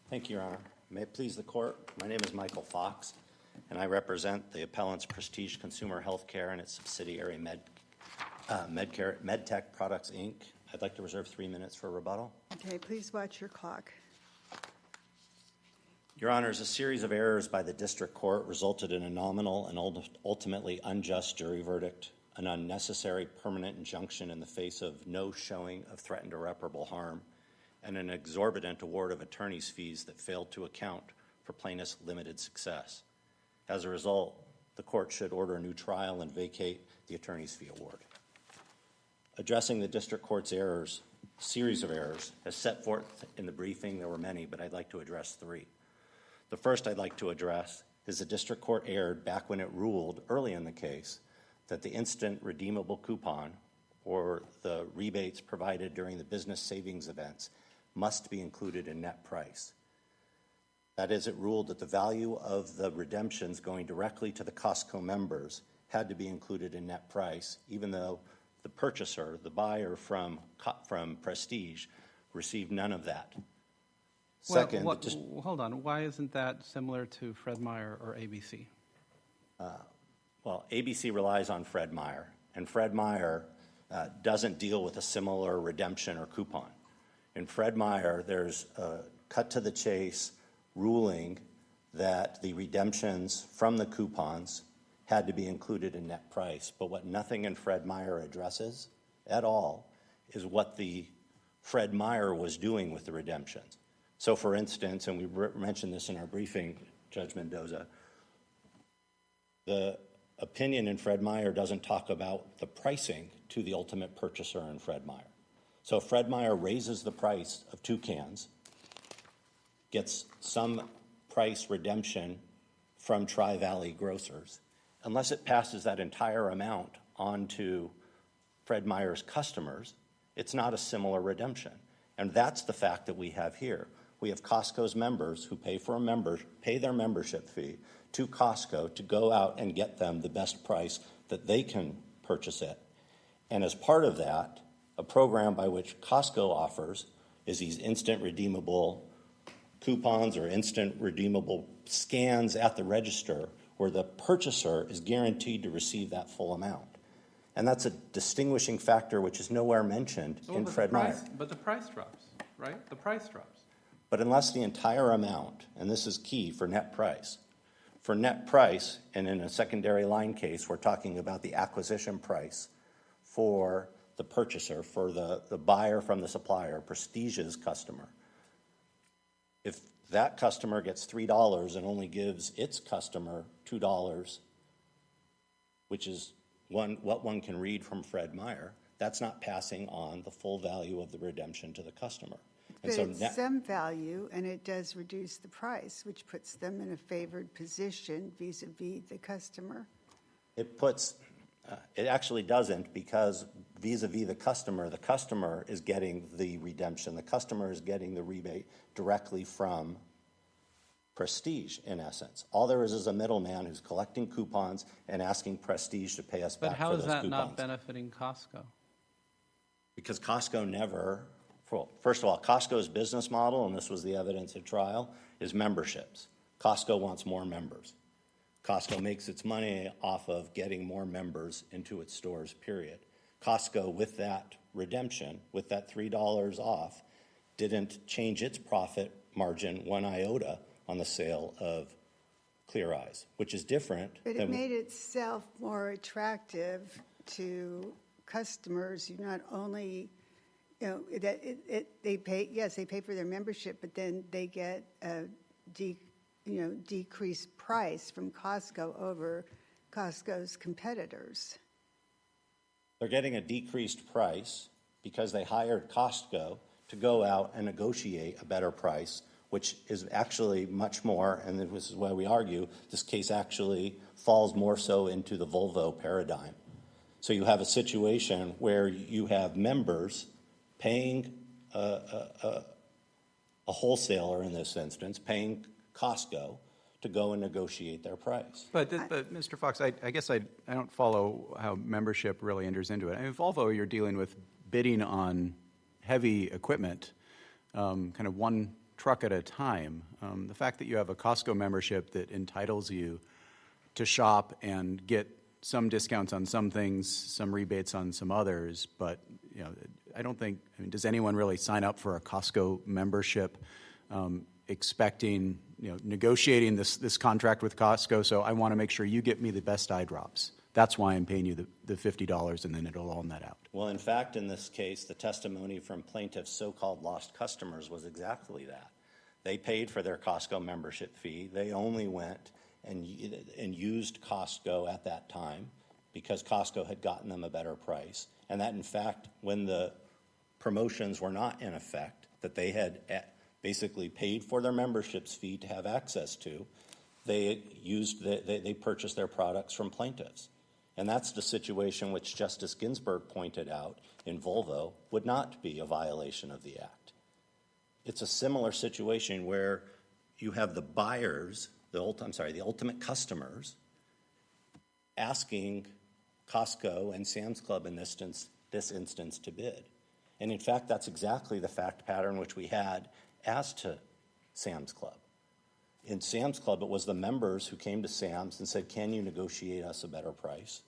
Thank you, Your Honor. May it please the Court, my name is Michael Fox, and I represent the appellants Prestige Consumer Healthcare and its subsidiary MedTech Products, Inc. I'd like to reserve 3 minutes for rebuttal. Okay, please watch your clock. Your Honors, a series of errors by the District Court resulted in a nominal and ultimately unjust jury verdict, an unnecessary permanent injunction in the face of no showing of threatened irreparable harm, and an exorbitant award of attorney's fees that failed to account for plaintiff's limited success. As a result, the Court should order a new trial and vacate the attorney's fee award. Addressing the District Court's errors, series of errors, as set forth in the briefing, there were many, but I'd like to address 3. The first I'd like to address is the District Court erred back when it ruled early in the case that the instant redeemable coupon or the rebates provided during the business savings events must be included in net price. That is, it ruled that the value of the redemptions going directly to the Costco members had to be included in net price, even though the purchaser, the buyer from Prestige, received none of that. Second, hold on. Why isn't that similar to Fred Meyer or ABC? Well, ABC relies on Fred Meyer, and Fred Meyer doesn't deal with a similar redemption or coupon. In Fred Meyer, there's a cut-to-the-chase ruling that the redemptions from the coupons had to be included in net price. But what nothing in Fred Meyer addresses at all is what the Fred Meyer was doing with the redemptions. So, for instance, and we mentioned this in our briefing, Judge Mendoza, the opinion in Fred Meyer doesn't talk about the pricing to the ultimate purchaser in Fred Meyer. So Fred Meyer raises the price of 2 cans, gets some price redemption from Tri-Valley Grocers. Unless it passes that entire amount on to Fred Meyer's customers, it's not a similar redemption. And that's the fact that we have here. We have Costco's members who pay their membership fee to Costco to go out and get them the best price that they can purchase it. And as part of that, a program by which Costco offers is these instant redeemable coupons or instant redeemable scans at the register where the purchaser is guaranteed to receive that full amount. And that's a distinguishing factor which is nowhere mentioned in Fred Meyer. But the price drops, right? The price drops. But unless the entire amount, and this is key for net price, and in a secondary line case, we're talking about the acquisition price for the purchaser, for the buyer from the supplier, Prestige's customer. If that customer gets $3 and only gives its customer $2, which is what one can read from Fred Meyer, that's not passing on the full value of the redemption to the customer. But so it's some value, and it does reduce the price, which puts them in a favored position vis-a-vis the customer. It actually doesn't, because vis-a-vis the customer is getting the redemption. The customer is getting the rebate directly from Prestige, in essence. All there is a middleman who's collecting coupons and asking Prestige to pay us back for those coupons. But how is that not benefiting Costco? Because Costco never... Well, first of all, Costco's business model, and this was the evidence at trial, is memberships. Costco wants more members. Costco makes its money off of getting more members into its stores, period. Costco, with that redemption, with that $3 off, didn't change its profit margin one iota on the sale of Clear Eyes, which is different. But it made itself more attractive to customers. You not only... they pay for their membership, but then they get a decreased price from Costco over Costco's competitors. They're getting a decreased price because they hired Costco to go out and negotiate a better price, which is actually much more, and this is why we argue, this case actually falls more so into the Volvo paradigm. So you have a situation where you have members paying a wholesaler, in this instance, paying Costco to go and negotiate their price. But Mr. Fox, I guess I don't follow how membership really enters into it. I mean, Volvo, you're dealing with bidding on heavy equipment, kind of one truck at a time. The fact that you have a Costco membership that entitles you to shop and get some discounts on some things, some rebates on some others, but I don't think. I mean, does anyone really sign up for a Costco membership expecting, negotiating this contract with Costco? So I want to make sure you get me the best eye drops. That's why I'm paying you the $50, and then it'll all net out. Well, in fact, in this case, the testimony from plaintiffs' so-called lost customers was exactly that. They paid for their Costco membership fee. They only went and used Costco at that time because Costco had gotten them a better price. And that, in fact, when the promotions were not in effect, that they had basically paid for their membership's fee to have access to, they purchased their products from plaintiffs. And that's the situation which Justice Ginsburg pointed out in Volvo would not be a violation of the Act. It's a similar situation where you have the buyers, the ultimate customers, asking Costco and Sam's Club in this instance to bid. And in fact, that's exactly the fact pattern which we had as to Sam's Club. In Sam's Club, it was the members who came to Sam's and said, can you negotiate us a better price?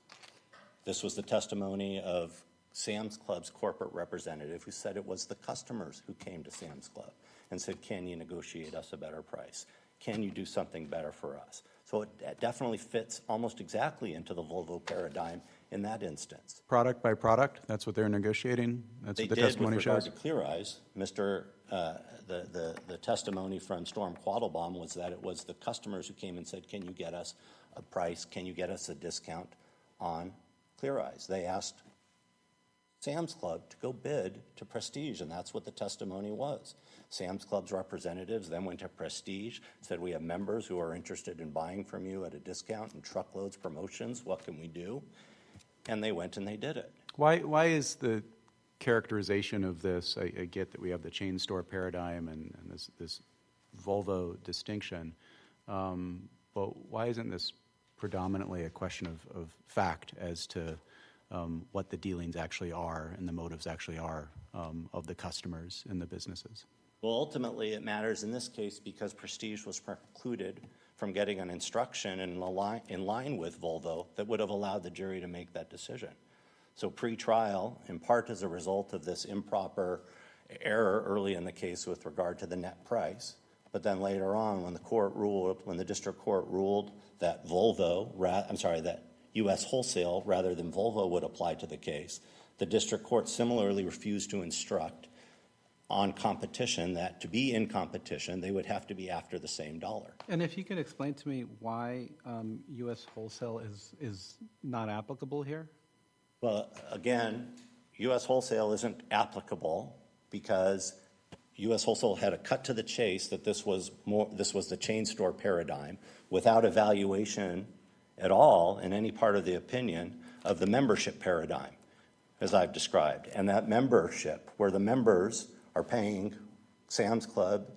This was the testimony of Sam's Club's corporate representative who said it was the customers who came to Sam's Club and said, can you negotiate us a better price? Can you do something better for us? So it definitely fits almost exactly into the Volvo paradigm in that instance. Product by product, that's what they're negotiating? That's what the testimony shows? With regard to Clear Eyes, the testimony from Storm Quattlebaum was that it was the customers who came and said, can you get us a price? Can you get us a discount on Clear Eyes? They asked Sam's Club to go bid to Prestige, and that's what the testimony was. Sam's Club's representatives then went to Prestige, said, we have members who are interested in buying from you at a discount and truckloads promotions. What can we do? And they went and they did it. Why is the characterization of this, I get that we have the chain store paradigm and this Volvo distinction, but why isn't this predominantly a question of fact as to what the dealings actually are and the motives actually are of the customers and the businesses? Well, ultimately, it matters in this case because Prestige was precluded from getting an instruction in line with Volvo that would have allowed the jury to make that decision. So pre-trial, in part as a result of this improper error early in the case with regard to the net price, but then later on when the district court ruled that that U.S. Wholesale rather than Volvo would apply to the case, the district court similarly refused to instruct on competition that to be in competition, they would have to be after the same dollar. And if you could explain to me why U.S. Wholesale is not applicable here? Well, again, U.S. Wholesale isn't applicable because U.S. Wholesale had a cut to the chase that this was the chain store paradigm without evaluation at all in any part of the opinion of the membership paradigm, as I've described. And that membership, where the members are paying Sam's Club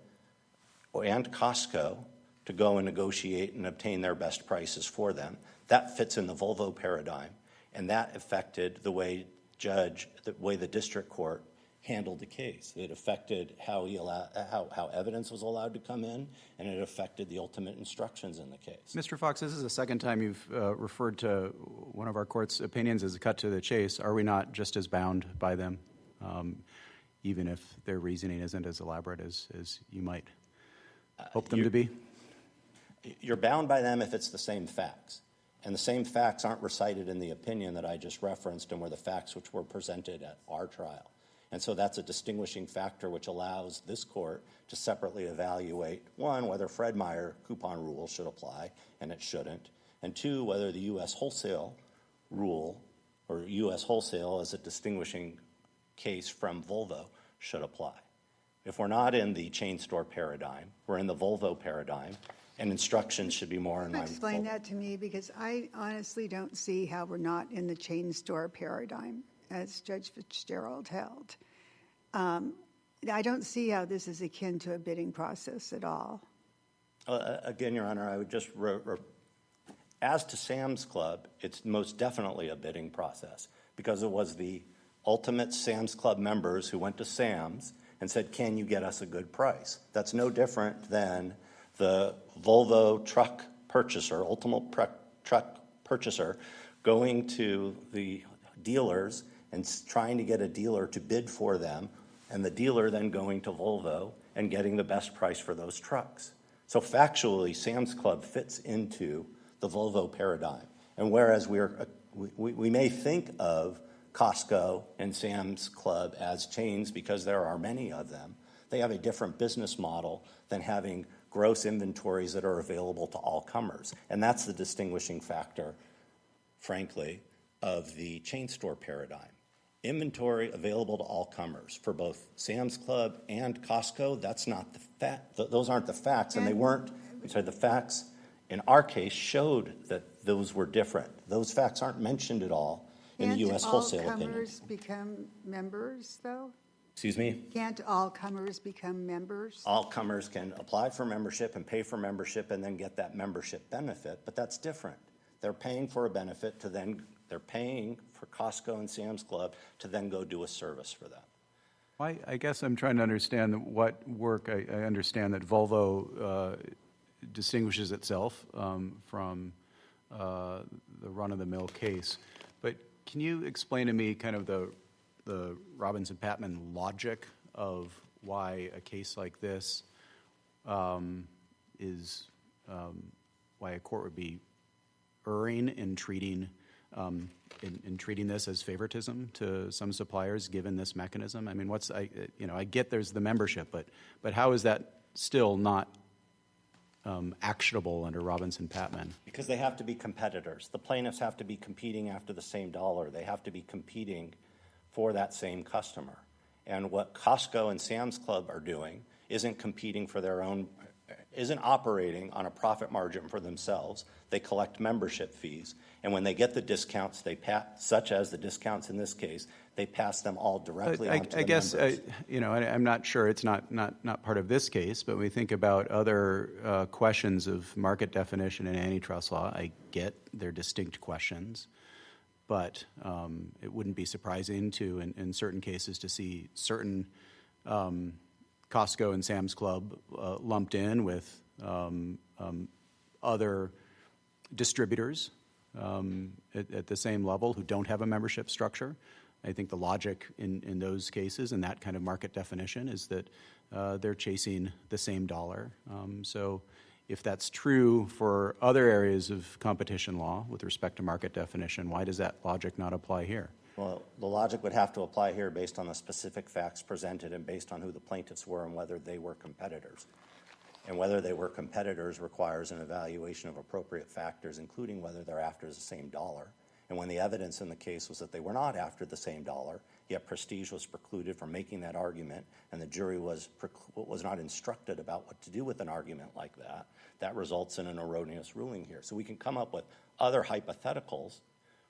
and Costco to go and negotiate and obtain their best prices for them, that fits in the Volvo paradigm. And that affected the way the district court handled the case. It affected how evidence was allowed to come in, and it affected the ultimate instructions in the case. Mr. Fox, this is the second time you've referred to one of our court's opinions as a cut to the chase. Are we not just as bound by them, even if their reasoning isn't as elaborate as you might hope them to be? You're bound by them if it's the same facts. And the same facts aren't recited in the opinion that I just referenced and were the facts which were presented at our trial. And so that's a distinguishing factor which allows this court to separately evaluate, one, whether Fred Meyer coupon rule should apply, and it shouldn't, and two, whether the U.S. Wholesale rule or U.S. Wholesale as a distinguishing case from Volvo should apply. If we're not in the chain store paradigm, we're in the Volvo paradigm, and instructions should be more in line with Volvo. Explain that to me, because I honestly don't see how we're not in the chain store paradigm, as Judge Fitzgerald held. I don't see how this is akin to a bidding process at all. Again, Your Honor, I would just, as to Sam's Club, it's most definitely a bidding process because it was the ultimate Sam's Club members who went to Sam's and said, can you get us a good price? That's no different than the Volvo truck purchaser, truck purchaser, going to the dealers and trying to get a dealer to bid for them, and the dealer then going to Volvo and getting the best price for those trucks. So factually, Sam's Club fits into the Volvo paradigm. And whereas we may think of Costco and Sam's Club as chains because there are many of them, they have a different business model than having gross inventories that are available to all comers. And that's the distinguishing factor, frankly, of the chain store paradigm. Inventory available to all comers for both Sam's Club and Costco, that's not the fact. Those aren't the facts, and they weren't. The facts in our case showed that those were different. Those facts aren't mentioned at all in the U.S. wholesale opinion. Can't all comers become members, though? Excuse me? Can't all comers become members? All comers can apply for membership and pay for membership and then get that membership benefit, but that's different. They're paying for a benefit to then, they're paying for Costco and Sam's Club to then go do a service for them. I guess I'm trying to understand what work. I understand that Volvo distinguishes itself from the run-of-the-mill case. But can you explain to me kind of the Robinson-Patman logic of why a case like this is why a court would be erring in treating this as favoritism to some suppliers given this mechanism? I mean, I get there's the membership, but how is that still not actionable under Robinson-Patman? Because they have to be competitors. The plaintiffs have to be competing after the same dollar. They have to be competing for that same customer. And what Costco and Sam's Club are doing isn't competing for their own, isn't operating on a profit margin for themselves. They collect membership fees. And when they get the discounts, such as the discounts in this case, they pass them all directly on to the members. I'm not sure, it's not part of this case, but we think about other questions of market definition and antitrust law. I get they're distinct questions, but it wouldn't be surprising to, in certain cases, to see certain Costco and Sam's Club lumped in with other distributors at the same level who don't have a membership structure. I think the logic in those cases and that kind of market definition is that they're chasing the same dollar. So if that's true for other areas of competition law with respect to market definition, why does that logic not apply here? Well, the logic would have to apply here based on the specific facts presented and based on who the plaintiffs were and whether they were competitors. And whether they were competitors requires an evaluation of appropriate factors, including whether they're after the same dollar. And when the evidence in the case was that they were not after the same dollar, yet Prestige was precluded from making that argument, and the jury was not instructed about what to do with an argument like that, that results in an erroneous ruling here. So we can come up with other hypotheticals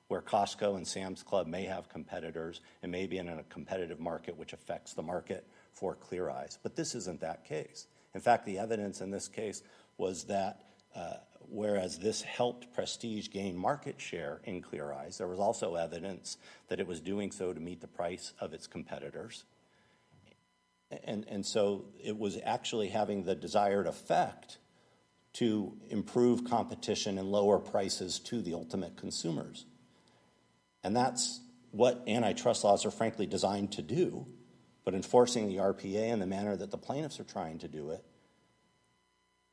where Costco and Sam's Club may have competitors and may be in a competitive market which affects the market for Clear Eyes. But this isn't that case. In fact, the evidence in this case was that whereas this helped Prestige gain market share in Clear Eyes, there was also evidence that it was doing so to meet the price of its competitors. And so it was actually having the desired effect to improve competition and lower prices to the ultimate consumers. And that's what antitrust laws are frankly designed to do, but enforcing the RPA in the manner that the plaintiffs are trying to do it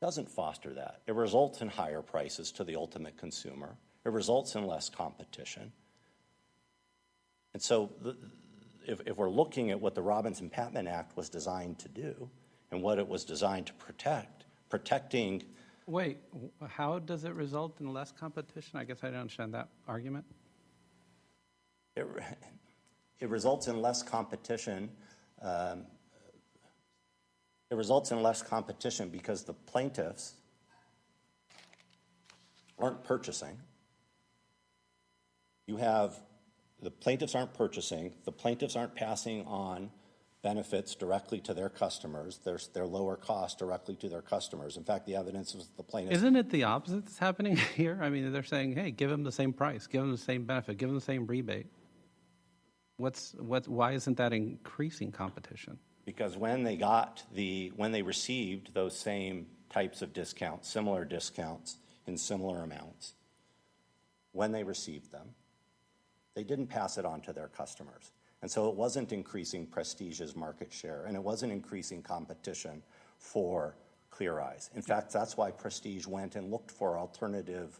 doesn't foster that. It results in higher prices to the ultimate consumer. It results in less competition. And so if we're looking at what the Robinson-Patman Act was designed to do and what it was designed to protecting... Wait, how does it result in less competition? I guess I don't understand that argument. It results in less competition. It results in less competition because the plaintiffs aren't purchasing. The plaintiffs aren't purchasing. The plaintiffs aren't passing on benefits directly to their customers. Their lower cost directly to their customers. In fact, the evidence was the plaintiffs. Isn't it the opposite that's happening here? I mean, they're saying, hey, give them the same price, give them the same benefit, give them the same rebate. Why isn't that increasing competition? Because when they received those same types of discounts, similar discounts in similar amounts, when they received them, they didn't pass it on to their customers. And so it wasn't increasing Prestige's market share, and it wasn't increasing competition for Clear Eyes. In fact, that's why Prestige went and looked for alternative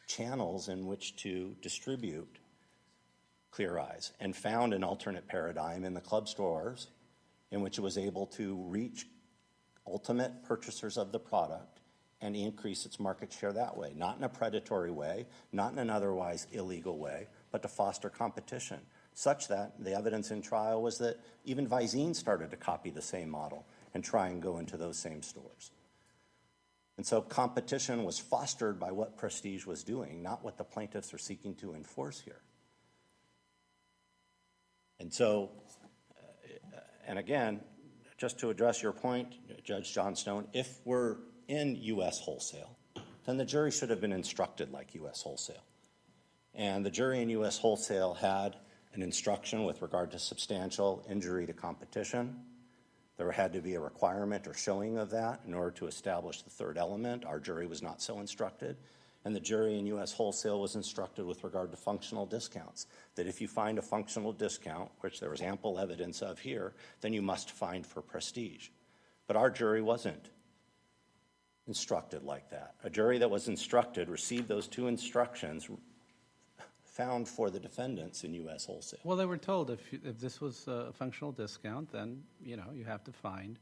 channels in which to distribute Clear Eyes and found an alternate paradigm in the club stores in which it was able to reach ultimate purchasers of the product and increase its market share that way, not in a predatory way, not in an otherwise illegal way, but to foster competition, such that the evidence in trial was that even Visine started to copy the same model and try and go into those same stores. And so competition was fostered by what Prestige was doing, not what the plaintiffs are seeking to enforce here. And so, and again, just to address your point, Judge Johnstone, if we're in U.S. wholesale, then the jury should have been instructed like U.S. wholesale. And the jury in U.S. wholesale had an instruction with regard to substantial injury to competition. There had to be a requirement or showing of that in order to establish the third element. Our jury was not so instructed. And the jury in U.S. wholesale was instructed with regard to functional discounts, that if you find a functional discount, which there was ample evidence of here, then you must find for Prestige. But our jury wasn't instructed like that. A jury that was instructed received those two instructions found for the defendants in U.S. wholesale. Well, they were told if this was a functional discount, then, you have to find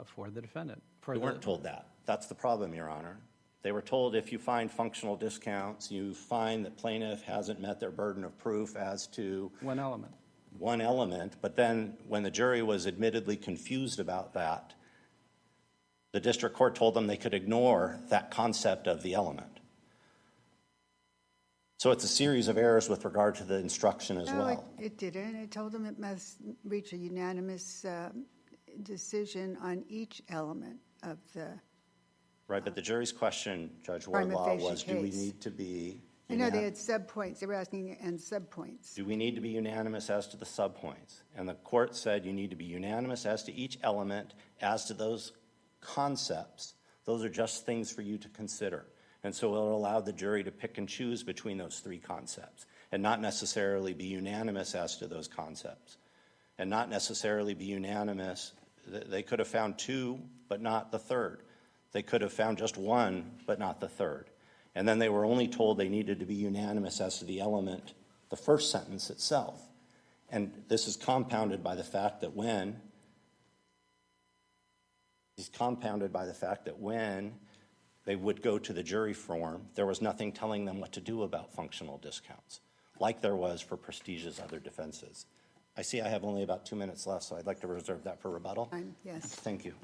for the defendant. They weren't told that. That's the problem, Your Honor. They were told if you find functional discounts, you find that plaintiff hasn't met their burden of proof as to one element. But then when the jury was admittedly confused about that, the district court told them they could ignore that concept of the element. So it's a series of errors with regard to the instruction as well. No, it didn't. It told them it must reach a unanimous decision on each element of the Right, but the jury's question, Judge prima Wardlaw, facie was do we case. need to be I know they had subpoints. They were asking and subpoints. do we need to be unanimous as to the subpoints? And the court said you need to be unanimous as to each element, as to those concepts. Those are just things for you to consider. And so it allowed the jury to pick and choose between those three concepts and not necessarily be unanimous as to those concepts. And not necessarily be unanimous. They could have found two, but not the third. They could have found just one, but not the third. And then they were only told they needed to be unanimous as to the element, the first sentence itself. And this is compounded by the fact that when they would go to the jury forum, there was nothing telling them what to do about functional discounts, like there was for Prestige's other defenses. I see I have only about 2 minutes left, so I'd like to reserve that for rebuttal. Yes. Thank you.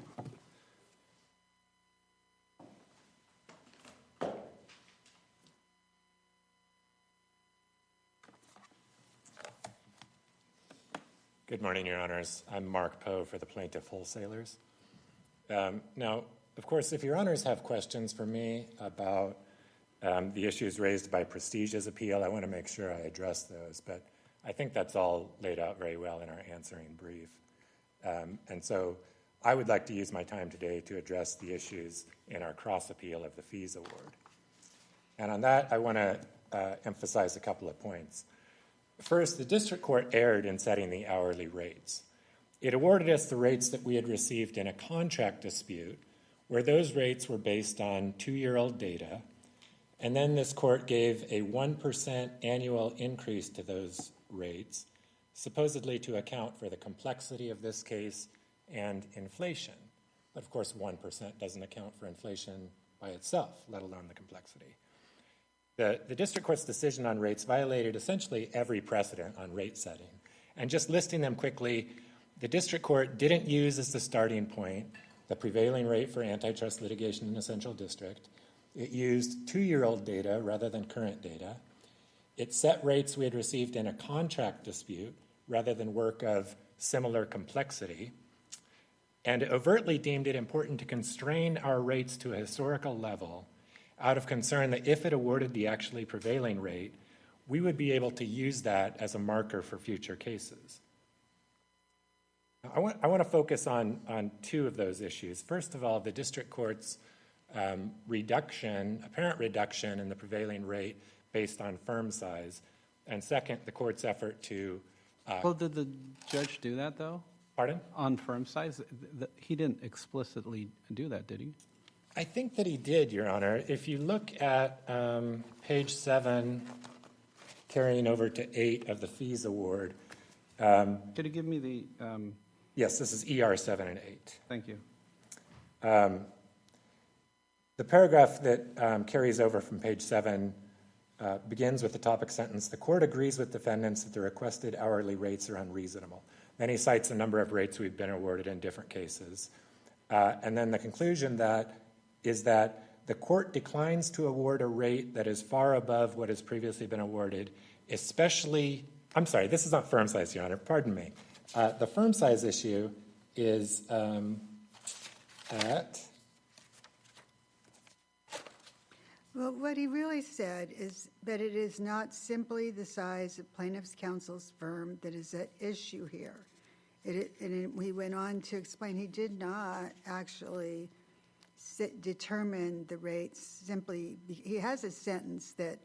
Good morning, Your Honors. I'm Mark Poe for the Plaintiff Wholesalers. Now, of course, if Your Honors have questions for me about the issues raised by Prestige's appeal, I want to make sure I address those, but I think that's all laid out very well in our answering brief. And so I would like to use my time today to address the issues in our cross appeal of the fees award. And on that, I want to emphasize a couple of points. First, the district court erred in setting the hourly rates. It awarded us the rates that we had received in a contract dispute, where those rates were based on 2-year-old data, and then this court gave a 1% annual increase to those rates, supposedly to account for the complexity of this case and inflation. But of course, 1% doesn't account for inflation by itself, let alone the complexity. The district court's decision on rates violated essentially every precedent on rate setting. And just listing them quickly, the district court didn't use as the starting point the prevailing rate for antitrust litigation in the Central District. It used 2-year-old data rather than current data. It set rates we had received in a contract dispute rather than work of similar complexity. And it overtly deemed it important to constrain our rates to a historical level out of concern that if it awarded the actually prevailing rate, we would be able to use that as a marker for future cases. I want to focus on two of those issues. First of all, the district court's apparent reduction in the prevailing rate based on firm size. And second, the court's effort to, Well, did the judge do that, though? pardon? On firm size? He didn't explicitly do that, did he? I think that he did, Your Honor. If you look at page 7, carrying over to 8 of the fees award. Could you give me the, Yes, this is ER 7 and 8. thank you. The paragraph that carries over from page 7 begins with the topic sentence, "The court agrees with defendants that the requested hourly rates are unreasonable." Then he cites a number of rates we've been awarded in different cases. And then the conclusion is that the court declines to award a rate that is far above what has previously been awarded, especially, I'm sorry, this is not firm size, Your Honor, pardon me. The firm size issue is at, Well, what he really said is that it is not simply the size of plaintiff's counsel's firm that is at issue here. We went on to explain he did not actually determine the rates simply. He has a sentence that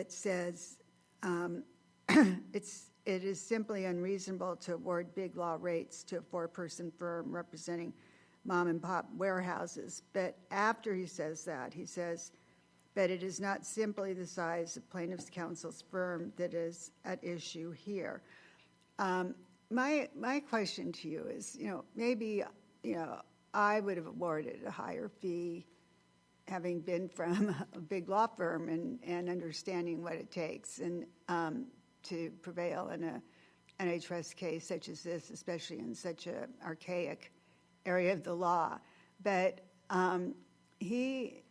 says it is simply unreasonable to award big law rates to a 4-person firm representing mom and pop warehouses. But after he says that, he says, but it is not simply the size of plaintiff's counsel's firm that is at issue here. My question to you is, maybe, I would have awarded a higher fee having been from a big law firm and understanding what it takes and to prevail in an antitrust case such as this, especially in such an archaic area of the law. But did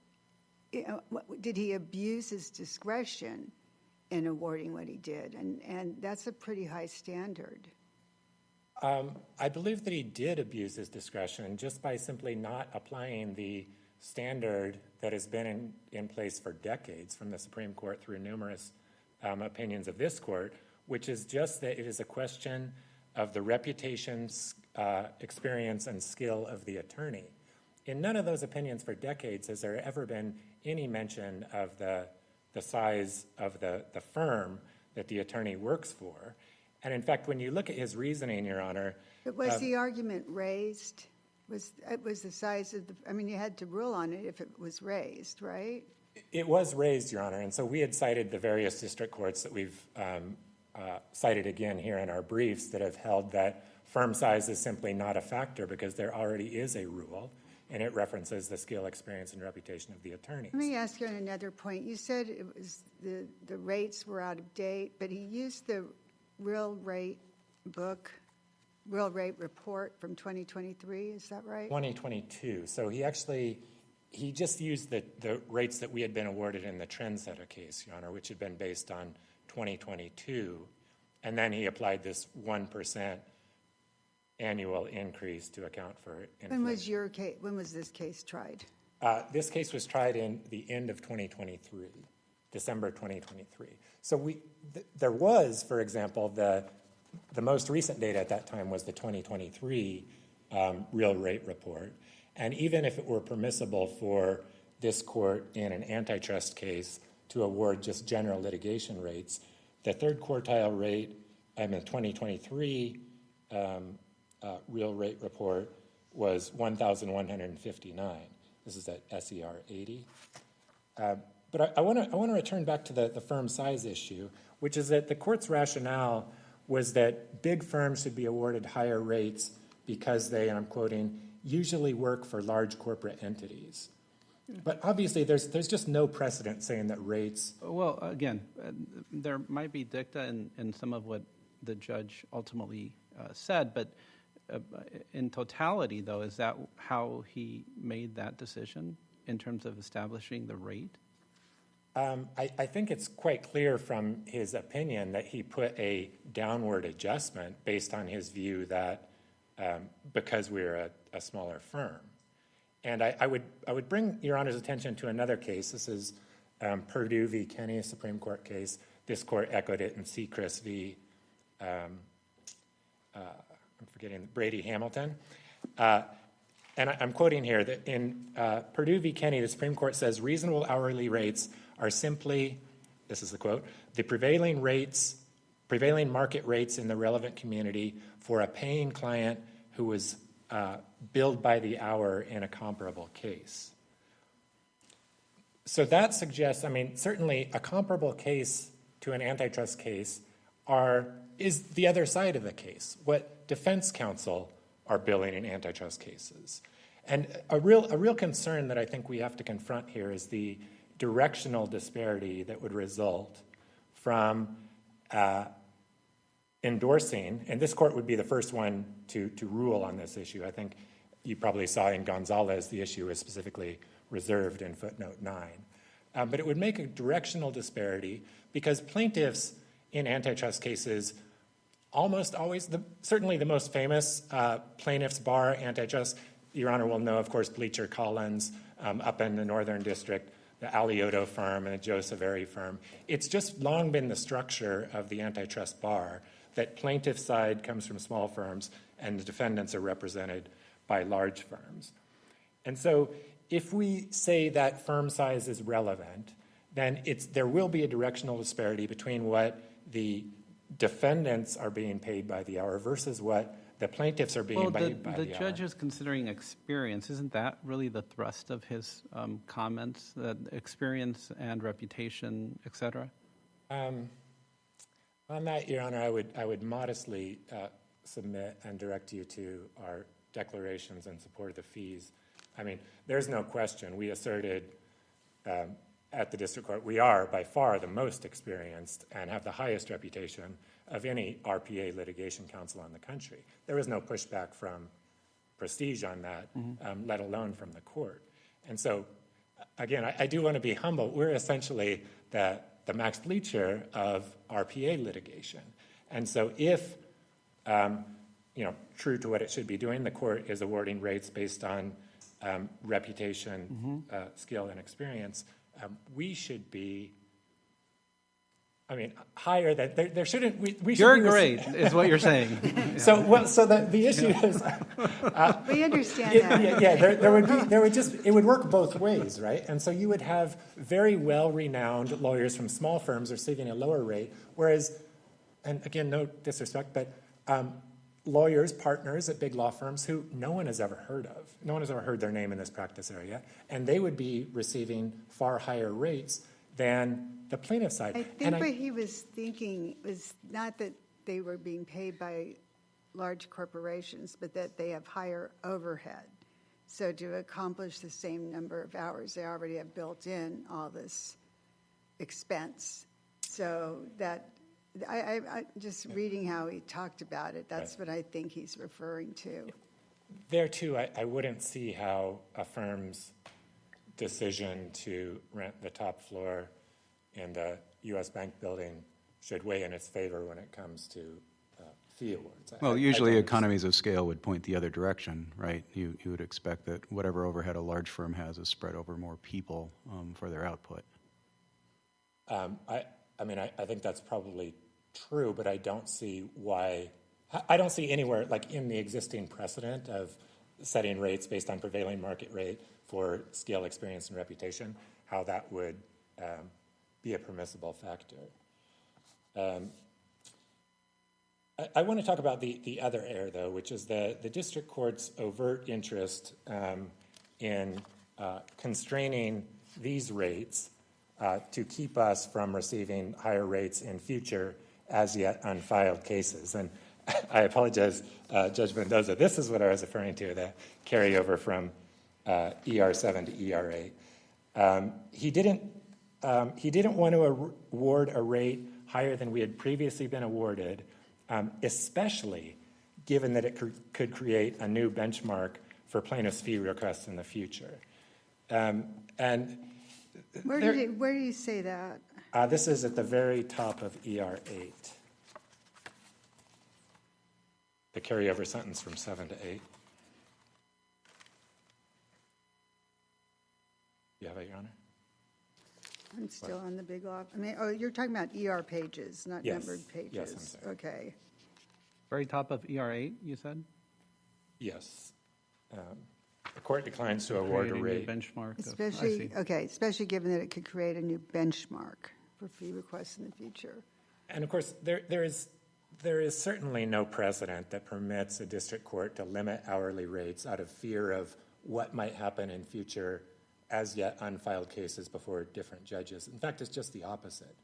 he abuse his discretion in awarding what he did? And that's a pretty high standard. I believe that he did abuse his discretion just by simply not applying the standard that has been in place for decades from the Supreme Court through numerous opinions of this court, which is just that it is a question of the reputation, experience, and skill of the attorney. In none of those opinions for decades has there ever been any mention of the size of the firm that the attorney works for. And in fact, when you look at his reasoning, Your Honor. But was the argument raised? Was the size of you had to rule on it if it was raised, right? It was raised, Your Honor. And so we had cited the various district courts that we've cited again here in our briefs that have held that firm size is simply not a factor because there already is a rule, and it references the skill, experience, and reputation of the attorneys. Let me ask you on another point. You said it was the rates were out of date, but he used the real rate report from 2023, is that right? 2022. So he just used the rates that we had been awarded in the Trendsetter case, Your Honor, which had been based on 2022, and then he applied this 1% annual increase to account for inflation. When was this case tried? This case was tried in the end of 2023, December 2023. So there was, for example, the most recent data at that time was the 2023 real rate report. And even if it were permissible for this court in an antitrust case to award just general litigation rates, the third quartile rate in the 2023 real rate report was 1,159. This is at SER 80. But I want to return back to the firm size issue, which is that the court's rationale was that big firms should be awarded higher rates because they, and I'm quoting, usually work for large corporate entities. But obviously, there's just no precedent saying that rates. Well, again, there might be dicta in some of what the judge ultimately said, but in totality, though, is that how he made that decision in terms of establishing the rate? I think it's quite clear from his opinion that he put a downward adjustment based on his view that because we're a smaller firm. And I would bring Your Honor's attention to another case. This is Purdue v. Kenney, a Supreme Court case. This court echoed it in Sechrist v. I'm forgetting, Brady Hamilton. And I'm quoting here that in Purdue v. Kenny, the Supreme Court says reasonable hourly rates are simply, this is the quote, the prevailing market rates in the relevant community for a paying client who was billed by the hour in a comparable case. So that suggests, I mean, certainly a comparable case to an antitrust case is the other side of the case, what defense counsel are billing in antitrust cases. And a real concern that I think we have to confront here is the directional disparity that would result from endorsing, and this court would be the first one to rule on this issue. I think you probably saw in Gonzalez the issue is specifically reserved in footnote 9. But it would make a directional disparity because plaintiffs in antitrust cases almost always, certainly the most famous plaintiffs bar antitrust, Your Honor will know, of course, Bleacher Collins up in the Northern District, the Alioto firm and the Joe Saveri firm. It's just long been the structure of the antitrust bar that plaintiff side comes from small firms and the defendants are represented by large firms. And so if we say that firm size is relevant, then there will be a directional disparity between what the defendants are being paid by the hour versus what the plaintiffs are being paid by the hour. The judge is considering experience. Isn't that really the thrust of his comments, that experience and reputation, et cetera? On that, Your Honor, I would modestly submit and direct you to our declarations in support of the fees. I mean, there's no question. We asserted at the district court, we are by far the most experienced and have the highest reputation of any RPA litigation counsel in the country. There was no pushback from Prestige on that, let alone from the court. And so, again, I do want to be humble. We're essentially the Max Bleacher of RPA litigation. And so if, true to what it should be doing, the court is awarding rates based on reputation, skill, and experience, we should be, higher than, there shouldn't, we should You're be great, is what you're saying. So the issue is, We understand that. there would just, it would work both ways, right? And so you would have very well-renowned lawyers from small firms receiving a lower rate, whereas, and again, no disrespect, but lawyers, partners at big law firms who no one has ever heard of, no one has ever heard their name in this practice area, and they would be receiving far higher rates than the plaintiff side. I think what he was thinking was not that they were being paid by large corporations, but that they have higher overhead. So to accomplish the same number of hours, they already have built in all this expense. So that, I just reading how he talked about it, that's what I think he's referring to. There, too, I wouldn't see how a firm's decision to rent the top floor in the U.S. Bank building should weigh in its favor when it comes to fee awards. Well, usually economies of scale would point the other direction, right? You would expect that whatever overhead a large firm has is spread over more people for their output. I think that's probably true, but I don't see why. I don't see anywhere, like in the existing precedent of setting rates based on prevailing market rate for skill, experience, and reputation, how that would be a permissible factor. I want to talk about the other error, though, which is the district court's overt interest in constraining these rates to keep us from receiving higher rates in future as yet unfiled cases. And I apologize, Judge Mendoza, this is what I was referring to, the carryover from ER7 to ER8. He didn't want to award a rate higher than we had previously been awarded, especially given that it could create a new benchmark for plaintiffs' fee requests in the future. And Where do you say that? this is at the very top of ER8, the carryover sentence from 7 to 8. You have it, Your Honor? I'm still on the big law. You're talking about ER pages, not Yes. numbered pages. Yes, I'm sorry. Okay. Very top of ER8, you said? Yes. The court declines to award a Creating rate. benchmark. I Especially, see. okay, especially given that it could create a new benchmark for fee requests in the future. And of course, there is certainly no precedent that permits a district court to limit hourly rates out of fear of what might happen in future as yet unfiled cases before different judges. In fact, it's just the opposite.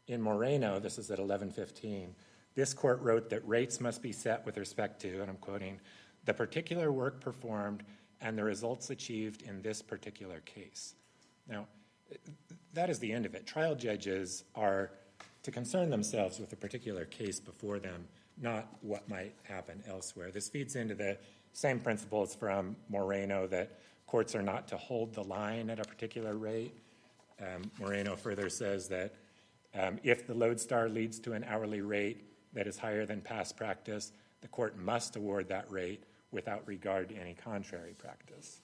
In Moreno, this is at 1115, this court wrote that rates must be set with respect to, and I'm quoting, the particular work performed and the results achieved in this particular case. Now, that is the end of it. Trial judges are to concern themselves with a particular case before them, not what might happen elsewhere. This feeds into the same principles from Moreno that courts are not to hold the line at a particular rate. Moreno further says that if the lodestar leads to an hourly rate that is higher than past practice, the court must award that rate without regard to any contrary practice.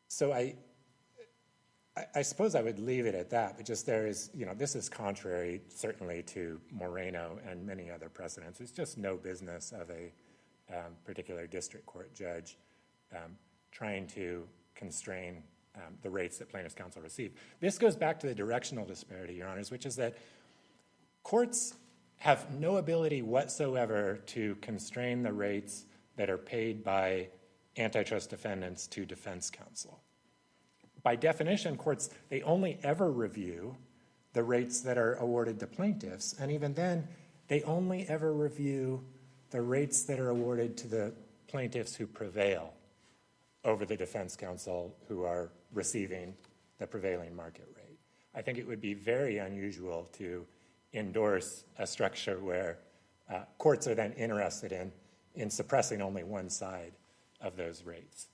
So I suppose I would leave it at that, but just there is, this is contrary certainly to Moreno and many other precedents. It's just no business of a particular district court judge trying to constrain the rates that plaintiffs' counsel receive. This goes back to the directional disparity, Your Honors, which is that courts have no ability whatsoever to constrain the rates that are paid by antitrust defendants to defense counsel. By definition, courts, they only ever review the rates that are awarded to plaintiffs, and even then, they only ever review the rates that are awarded to the plaintiffs who prevail over the defense counsel who are receiving the prevailing market rate. I think it would be very unusual to endorse a structure where courts are then interested in suppressing only one side of those rates.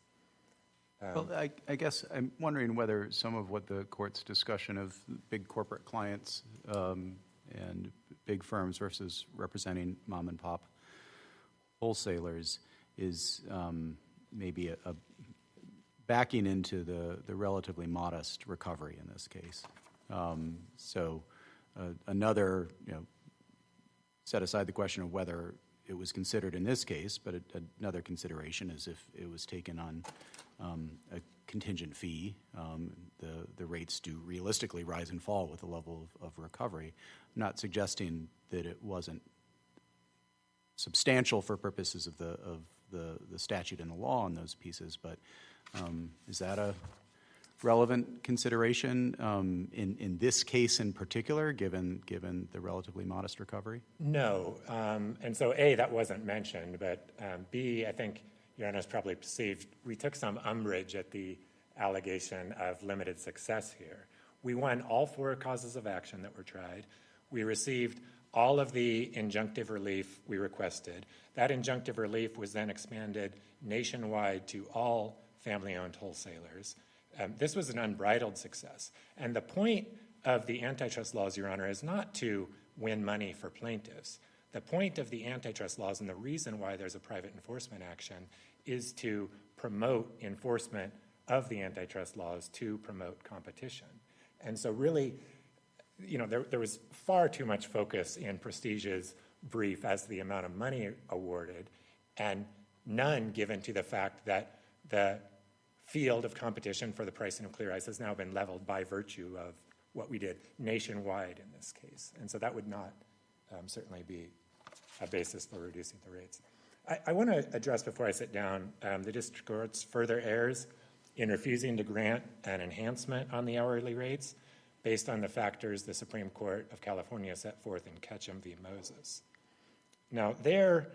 Well, I guess I'm wondering whether some of what the court's discussion of big corporate clients and big firms versus representing mom and pop wholesalers is maybe a backing into the relatively modest recovery in this case. So another, set aside the question of whether it was considered in this case, but another consideration is if it was taken on a contingent fee, the rates do realistically rise and fall with the level of recovery. I'm not suggesting that it wasn't substantial for purposes of the statute and the law on those pieces, but is that a relevant consideration in this case in particular, given the relatively modest recovery? No, and so A, that wasn't mentioned, but B, I think Your Honor's probably perceived, we took some umbrage at the allegation of limited success here. We won all 4 causes of action that were tried. We received all of the injunctive relief we requested. That injunctive relief was then expanded nationwide to all family-owned wholesalers. This was an unbridled success. And the point of the antitrust laws, Your Honor, is not to win money for plaintiffs. The point of the antitrust laws and the reason why there's a private enforcement action is to promote enforcement of the antitrust laws to promote competition. And so really, there was far too much focus in Prestige's brief as to the amount of money awarded, and none given to the fact that the field of competition for the pricing of Clear Eyes has now been leveled by virtue of what we did nationwide in this case. And so that would not certainly be a basis for reducing the rates. I want to address, before I sit down, the district court's further errors in refusing to grant an enhancement on the hourly rates based on the factors the Supreme Court of California set forth in Ketchum v. Moses. Now, there,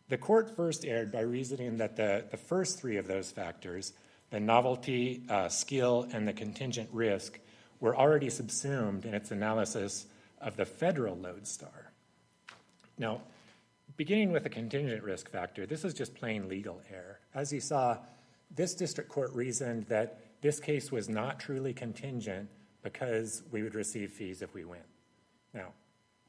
the court first erred by reasoning that the first 3 of those factors, the novelty, skill, and the contingent risk, were already subsumed in its analysis of the federal lodestar. Now, beginning with the contingent risk factor, this is just plain legal error. As you saw, this district court reasoned that this case was not truly contingent because we would receive fees if we win. Now,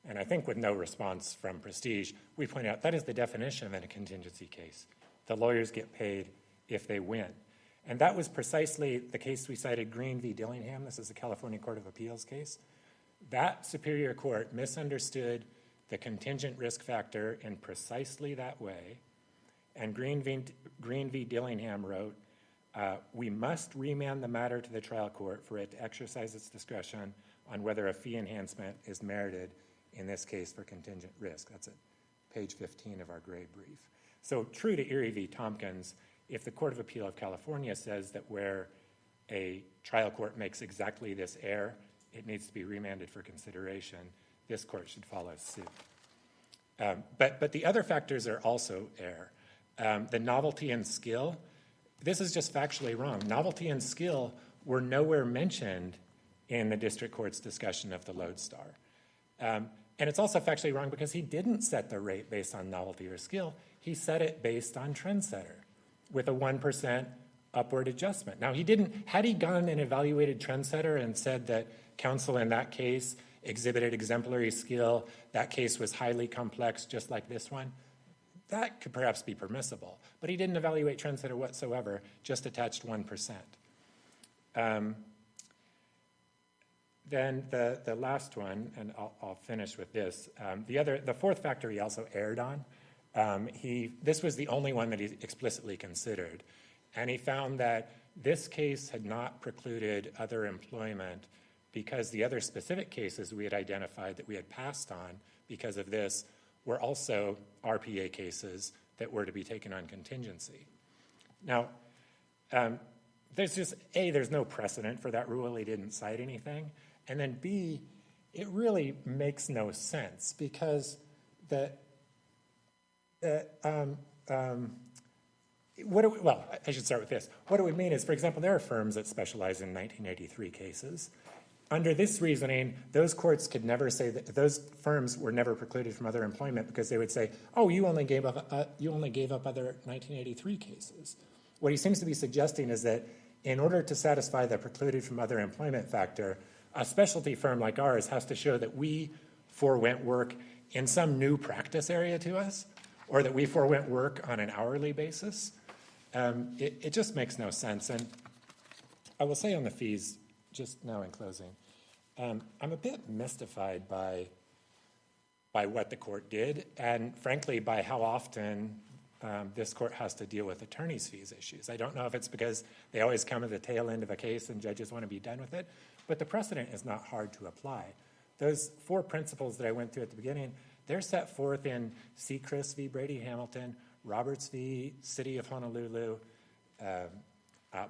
and I think with no response from Prestige, we point out that is the definition of a contingency case. The lawyers get paid if they win. And that was precisely the case we cited, Green v. Dillingham. This is a California Court of Appeals case. That Superior Court misunderstood the contingent risk factor in precisely that way. And Green v. Dillingham wrote, we must remand the matter to the trial court for it to exercise its discretion on whether a fee enhancement is merited, in this case for contingent risk. That's at page 15 of our gray brief. So true to Erie v. Tompkins, if the Court of Appeal of California says that where a trial court makes exactly this error, it needs to be remanded for consideration, this court should follow suit. But the other factors are also error. The novelty and skill, this is just factually wrong. Novelty and skill were nowhere mentioned in the district court's discussion of the Lodestar. And it's also factually wrong because he didn't set the rate based on novelty or skill. He set it based on Trendsetter with a 1% upward adjustment. Now, had he gone and evaluated Trendsetter and said that counsel in that case exhibited exemplary skill, that case was highly complex, just like this one, that could perhaps be permissible. But he didn't evaluate Trendsetter whatsoever, just attached 1%. Then the last one, and I'll finish with this. The fourth factor he also erred on. This was the only one that he explicitly considered. And he found that this case had not precluded other employment because the other specific cases we had identified that we had passed on because of this were also RPA cases that were to be taken on contingency. Now, there's no precedent for that rule. He didn't cite anything. And then B, it really makes no sense because I should start with this. What it would mean is, for example, there are firms that specialize in 1983 cases. Under this reasoning, those courts could never say that those firms were never precluded from other employment because they would say, "Oh, you only gave up other 1983 cases." What he seems to be suggesting is that in order to satisfy the precluded from other employment factor, a specialty firm like ours has to show that we forewent work in some new practice area to us, or that we forewent work on an hourly basis. It just makes no sense. And I will say on the fees, just now in closing, I'm a bit mystified by what the court did, and frankly, by how often this court has to deal with attorney's fees issues. I don't know if it's because they always come at the tail end of a case and judges want to be done with it, but the precedent is not hard to apply. Those four principles that I went through at the beginning, they're set forth in Sechrist v. Brady Hamilton, Roberts v. City of Honolulu,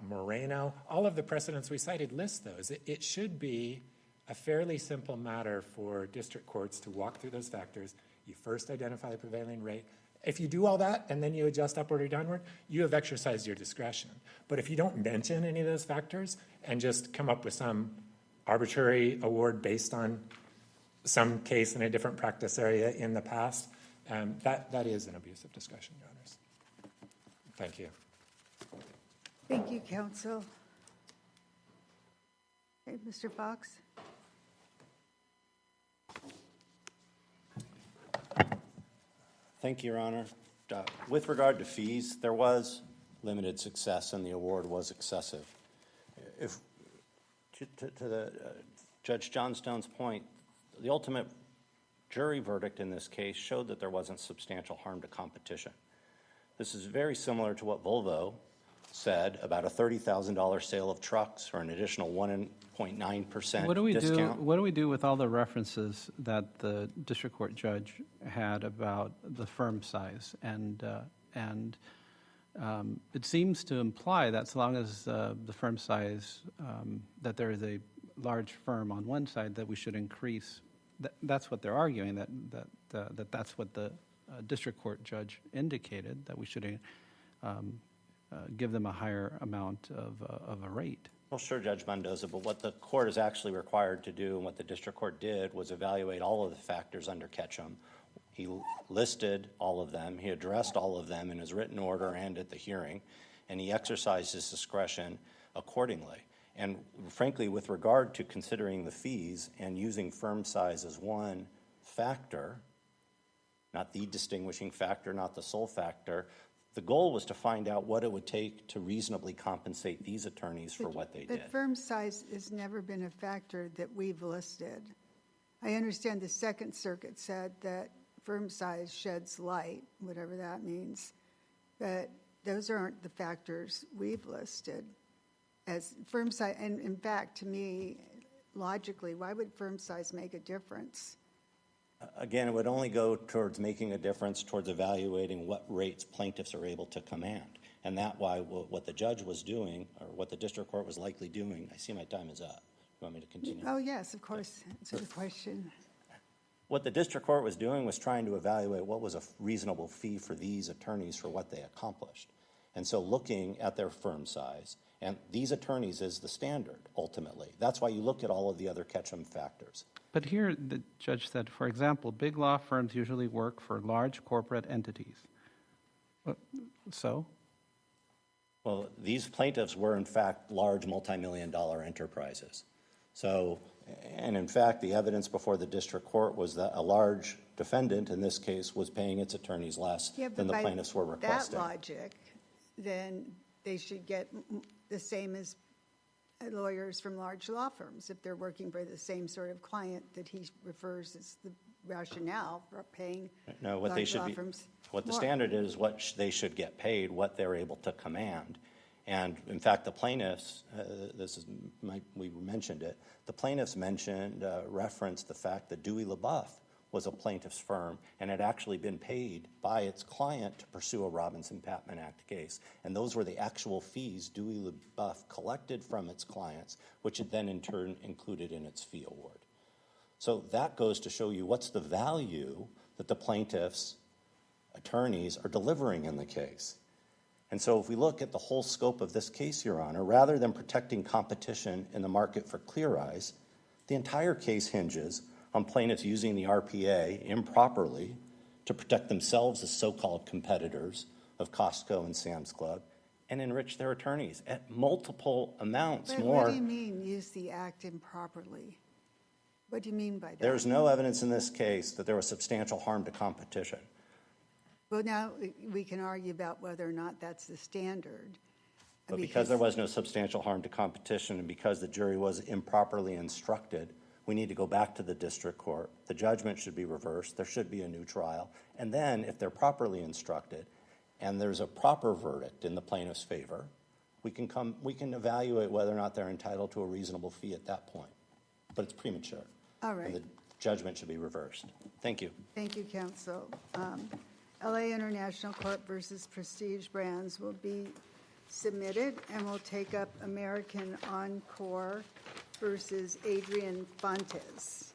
Moreno. All of the precedents we cited list those. It should be a fairly simple matter for district courts to walk through those factors. You first identify the prevailing rate. If you do all that and then you adjust upward or downward, you have exercised your discretion. But if you don't mention any of those factors and just come up with some arbitrary award based on some case in a different practice area in the past, that is an abuse of discretion, Your Honors. Thank you. Thank you, counsel. Okay, Mr. Fox. Thank you, Your Honor. With regard to fees, there was limited success and the award was excessive. To Judge Johnstone's point, the ultimate jury verdict in this case showed that there wasn't substantial harm to competition. This is very similar to what Volvo said about a $30,000 sale of trucks for an additional 1.9% discount. What do we do with all the references that the district court judge had about the firm size? And it seems to imply that so long as the firm size, that there is a large firm on one side, that we should increase. That's what they're arguing, that's what the district court judge indicated, that we should give them a higher amount of a rate. Well, sure, Judge Mendoza, but what the court is actually required to do and what the district court did was evaluate all of the factors under Ketchum. He listed all of them. He addressed all of them in his written order and at the hearing, and he exercised his discretion accordingly. And frankly, with regard to considering the fees and using firm size as one factor, not the distinguishing factor, not the sole factor, the goal was to find out what it would take to reasonably compensate these attorneys for what they did. But firm size has never been a factor that we've listed. I understand the Second Circuit said that firm size sheds light, whatever that means, but those aren't the factors we've listed as firm size. And in fact, to me, logically, why would firm size make a difference? Again, it would only go towards making a difference towards evaluating what rates plaintiffs are able to command. And that why what the judge was doing, or what the district court was likely doing, I see my time is up. You want me to continue? Oh, yes, of course. Answer the question. What the district court was doing was trying to evaluate what was a reasonable fee for these attorneys for what they accomplished. And so looking at their firm size, and these attorneys is the standard, ultimately. That's why you look at all of the other Ketchum factors. But here, the judge said, for example, big law firms usually work for large corporate entities. So? Well, these plaintiffs were, in fact, large multi-million-dollar enterprises. So, and in fact, the evidence before the district court was that a large defendant, in this case, was paying its attorneys less than the plaintiffs were requesting. That logic, then they should get the same as lawyers from large law firms if they're working for the same sort of client that he refers as the rationale for paying No, what they large should law be, firms what the more. standard is, what they should get paid, what they're able to command. And in fact, the plaintiffs, we mentioned it, the plaintiffs referenced the fact that Dewey LaBeouf was a plaintiff's firm and had actually been paid by its client to pursue a Robinson-Patman Act case. And those were the actual fees Dewey LaBeouf collected from its clients, which it then in turn included in its fee award. So that goes to show you what's the value that the plaintiffs' attorneys are delivering in the case. And so if we look at the whole scope of this case, Your Honor, rather than protecting competition in the market for Clear Eyes, the entire case hinges on plaintiffs using the RPA improperly to protect themselves as so-called competitors of Costco and Sam's Club and enrich their attorneys at multiple amounts But more. what do you mean, use the act improperly? What do you mean by that? There's no evidence in this case that there was substantial harm to competition. Well, now we can argue about whether or not that's the standard. But because there was no substantial harm to competition and because the jury was improperly instructed, we need to go back to the district court. The judgment should be reversed. There should be a new trial. And then if they're properly instructed and there's a proper verdict in the plaintiff's favor, we can evaluate whether or not they're entitled to a reasonable fee at that point. But it's premature. All right. And the judgment should be reversed. Thank you. Thank you, counsel. LA International Corp versus Prestige Brands will be submitted, and we'll take up American Encore versus Adrian Fontes.